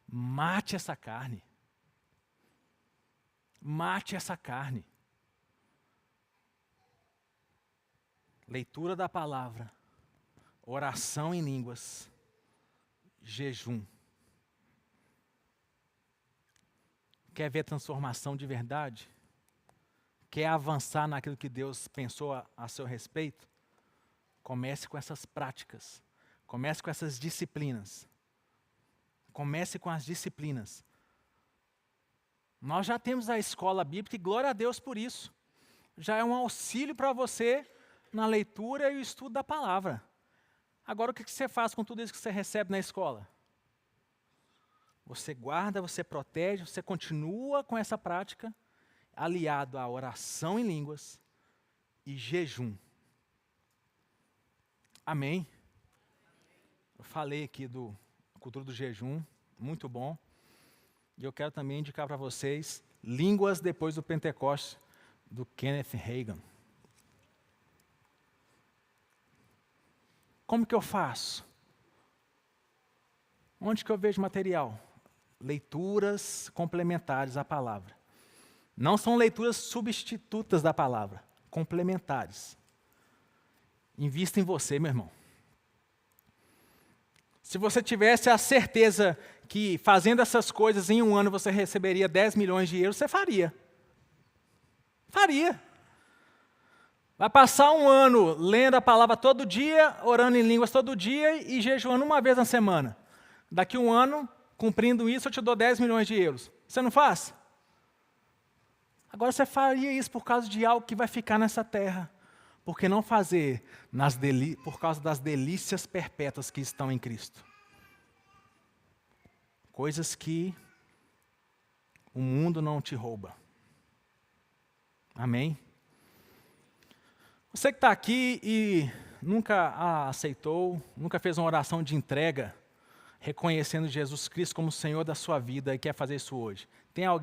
A: Mate essa carne. Mate essa carne. Leitura da palavra. Oração em línguas. Jejum. Quer ver transformação de verdade? Quer avançar naquilo que Deus pensou a seu respeito? Comece com essas práticas. Comece com essas disciplinas. Comece com as disciplinas. Nós já temos a escola bíblica e glória a Deus por isso. Já é um auxílio para você na leitura e o estudo da palavra. Agora, o que você faz com tudo isso que você recebe na escola? Você guarda, você protege, você continua com essa prática, aliado à oração em línguas e jejum. Amém? Eu falei aqui do cultura do jejum, muito bom. E eu quero também indicar para vocês Línguas depois do Pentecostes, do Kenneth Hagin. Como que eu faço? Onde que eu vejo material? Leituras complementares à palavra. Não são leituras substitutas da palavra, complementares. Invista em você, meu irmão. Se você tivesse a certeza que fazendo essas coisas em um ano você receberia 10 milhões de euros, você faria. Faria. Vai passar um ano lendo a palavra todo dia, orando em línguas todo dia e jejuando uma vez na semana. Daqui a um ano, cumprindo isso, eu te dou 10 milhões de euros. Você não faz? Agora você faria isso por causa de algo que vai ficar nessa terra. Por que não fazer por causa das delícias perpétuas que estão em Cristo? Coisas que o mundo não te rouba. Amém? Você que está aqui e nunca a aceitou, nunca fez uma oração de entrega, reconhecendo Jesus Cristo como Senhor da sua vida e quer fazer isso hoje. Tem alguém